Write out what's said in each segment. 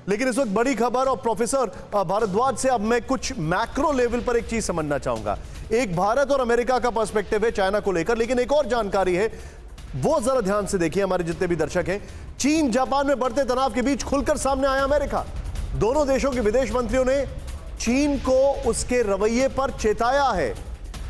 लेकिन इस वक्त बड़ी खबर, और प्रोफेसर भारद्वाज से अब मैं कुछ मैक्रो लेवल पर एक चीज समझना चाहूंगा। एक भारत और अमेरिका का पर्सपेक्टिव है चाइना को लेकर, लेकिन एक और जानकारी है, वो जरा ध्यान से देखिए हमारे जितने भी दर्शक हैं। चीन जापान में बढ़ते तनाव के बीच खुलकर सामने आया अमेरिका। दोनों देशों के विदेश मंत्रियों ने चीन को उसके रवैये पर चेताया है।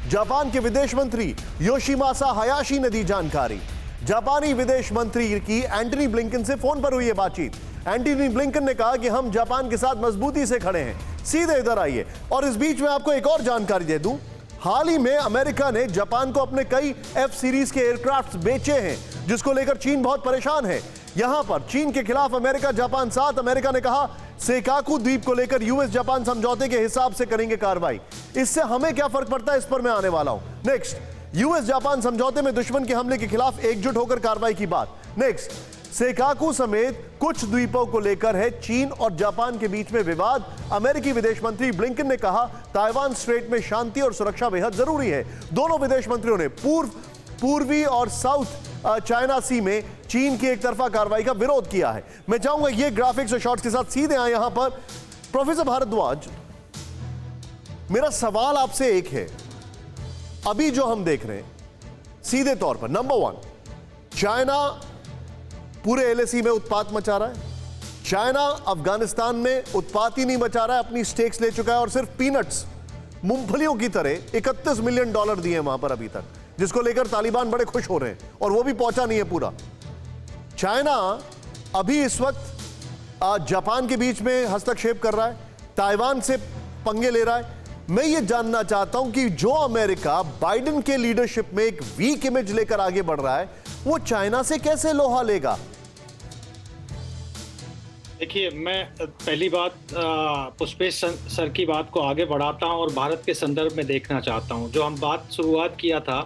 जापान के विदेश मंत्री योशिमासा हयाशी ने दी जानकारी। जापानी विदेश मंत्री की एंटनी ब्लिंकन से फोन पर हुई है बातचीत। एंटनी ब्लिंकन ने कहा कि हम जापान के साथ मजबूती से खड़े हैं, सीधे इधर आइए। और इस बीच में आपको एक और जानकारी दे दूं, हाल ही में अमेरिका ने जापान को अपने कई F सीरीज के एयरक्राफ्ट बेचे हैं, जिसको लेकर चीन बहुत परेशान है। यहां पर चीन के खिलाफ अमेरिका जापान साथ। अमेरिका ने कहा सेकाकू द्वीप को लेकर यूएस जापान समझौते के हिसाब से करेंगे कार्रवाई। इससे हमें क्या फर्क पड़ता है, इस पर मैं आने वाला हूं। नेक्स्ट, यूएस जापान समझौते में दुश्मन के हमले के खिलाफ एकजुट होकर कार्रवाई की बात। नेक्स्ट, सेकाकू समेत कुछ द्वीपों को लेकर है चीन और जापान के बीच में विवाद। अमेरिकी विदेश मंत्री ब्लिंकन ने कहा ताइवान स्ट्रेट में शांति और सुरक्षा बेहद जरूरी है। दोनों विदेश मंत्रियों ने पूर्वी और साउथ चाइना सी में चीन की एक तरफा कार्रवाई का विरोध किया है। मैं चाहूंगा ये ग्राफिक्स और शॉट्स के साथ सीधे आए यहां पर। प्रोफेसर भारद्वाज, मेरा सवाल आपसे एक है, अभी जो हम देख रहे हैं सीधे तौर पर, नंबर 1, चाइना पूरे एलएसी में उत्पात मचा रहा है। चाइना अफगानिस्तान में उत्पात ही नहीं मचा रहा है, अपनी स्टेक्स ले चुका है और सिर्फ पीनट्स, मूंगफलियों की तरह $31 मिलियन दिए हैं वहां पर अभी तक, जिसको लेकर तालिबान बड़े खुश हो रहे हैं, और वो भी पहुंचा नहीं है पूरा। चाइना अभी इस वक्त जापान के बीच में हस्तक्षेप कर रहा है, ताइवान से पंगे ले रहा है। मैं ये जानना चाहता हूं कि जो अमेरिका बाइडेन के लीडरशिप में एक वीक इमेज लेकर आगे बढ़ रहा है, वो चाइना से कैसे लोहा लेगा? देखिए, मैं पहली बात पुष्पेश सर की बात को आगे बढ़ाता हूं और भारत के संदर्भ में देखना चाहता हूं। जो हम बात शुरुआत किया था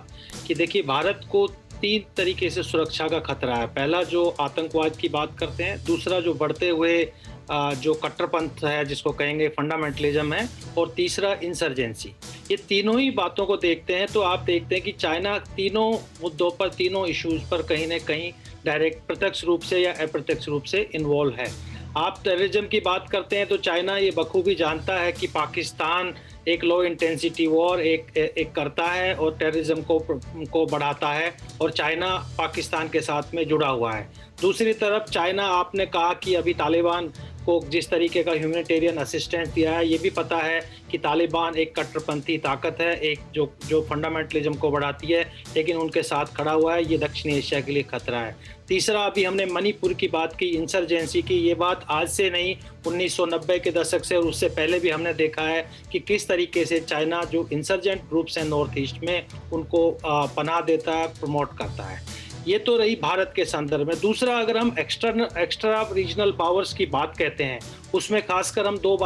कि देखिए, भारत को 3 तरीके से सुरक्षा का खतरा है। पहला जो आतंकवाद की बात करते हैं, दूसरा जो बढ़ते हुए जो कट्टरपंथ है जिसको कहेंगे फंडामेंटलिज्म है, और तीसरा इंसर्जेंसी। ये तीनों ही बातों को देखते हैं तो आप देखते हैं कि चाइना तीनों मुद्दों पर, तीनों इश्यूज पर कहीं ना कहीं डायरेक्ट प्रत्यक्ष रूप से या अप्रत्यक्ष रूप से इन्वॉल्व है। आप टेररिज्म की बात करते हैं तो चाइना ये बखूबी जानता है कि पाकिस्तान एक लो इंटेंसिटी वॉर एक करता है और टेररिज्म को बढ़ाता है, और चाइना पाकिस्तान के साथ में जुड़ा हुआ है। दूसरी तरफ चाइना, आपने कहा कि अभी तालिबान को जिस तरीके का ह्यूमैनिटेरियन असिस्टेंस दिया है, ये भी पता है कि तालिबान एक कट्टरपंथी ताकत है, एक जो फंडामेंटलिज्म को बढ़ाती है, लेकिन उनके साथ खड़ा हुआ है। ये दक्षिण एशिया के लिए खतरा है। तीसरा, अभी हमने मणिपुर की बात की, इंसर्जेंसी की। ये बात आज से नहीं, 1990 के दशक से और उससे पहले भी हमने देखा है कि किस तरीके से चाइना जो इंसर्जेंट ग्रुप्स हैं नॉर्थ ईस्ट में, उनको पनाह देता है, प्रमोट करता है। ये तो रही भारत के संदर्भ में। दूसरा, अगर हम एक्स्ट्रा रीजनल पावर्स की बात कहते हैं, उसमें खासकर हम दो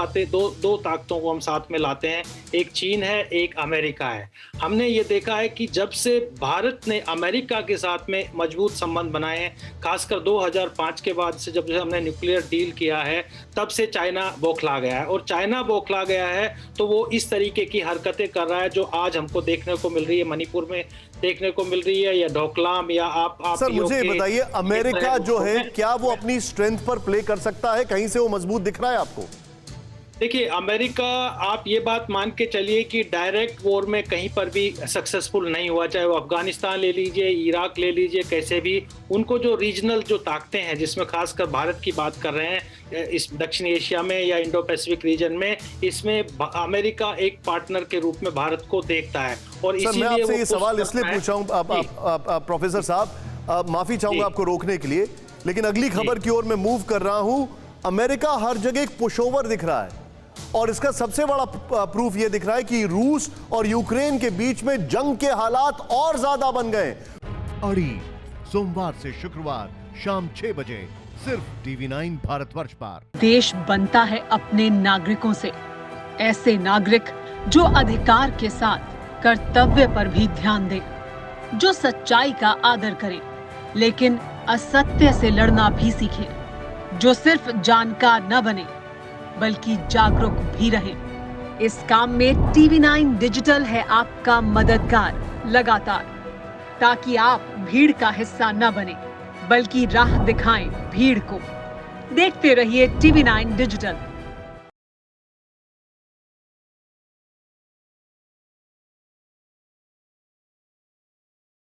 ताकतों को हम साथ में लाते हैं। एक चीन है, एक अमेरिका है। हमने ये देखा है कि जब से भारत ने अमेरिका के साथ में मजबूत संबंध बनाए हैं, खासकर 2005 के बाद से जब हमने न्यूक्लियर डील किया है, तब से चाइना बौखला गया है। और चाइना बौखला गया है तो वो इस तरीके की हरकतें कर रहा है जो आज हमको देखने को मिल रही है, मणिपुर में देखने को मिल रही है, या डोकलाम, या आप सर मुझे बताइए, अमेरिका जो है क्या वो अपनी स्ट्रेंथ पर प्ले कर सकता है? कहीं से वो मजबूत दिख रहा है आपको? देखिए, अमेरिका, आप ये बात मान के चलिए कि डायरेक्ट वॉर में कहीं पर भी सक्सेसफुल नहीं हुआ, चाहे वो अफगानिस्तान ले लीजिए, इराक ले लीजिए, कैसे भी उनको जो रीजनल जो ताकतें हैं, जिसमें खासकर भारत की बात कर रहे हैं, इस दक्षिण एशिया में या इंडो पैसिफिक रीजन में, इसमें अमेरिका एक पार्टनर के रूप में भारत को देखता है। और इसीलिए मैं आपसे ये सवाल इसलिए पूछा हूं प्रोफेसर साहब, माफी चाहूंगा आपको रोकने के लिए, लेकिन अगली खबर की ओर मैं मूव कर रहा हूं। अमेरिका हर जगह एक पुशओवर दिख रहा है, और इसका सबसे बड़ा प्रूफ यह दिख रहा है कि रूस और यूक्रेन के बीच में जंग के हालात और ज्यादा बन गए। अड़ी सोमवार से शुक्रवार शाम 6 बजे सिर्फ TV9 भारतवर्ष पर। देश बनता है अपने नागरिकों से, ऐसे नागरिक जो अधिकार के साथ कर्तव्य पर भी ध्यान दें, जो सच्चाई का आदर करें लेकिन असत्य से लड़ना भी सीखें, जो सिर्फ जानकार न बने बल्कि जागरूक भी रहे। इस काम में TV9 डिजिटल है आपका मददगार लगातार, ताकि आप भीड़ का हिस्सा न बने बल्कि राह दिखाएं भीड़ को। देखते रहिए TV9 डिजिटल।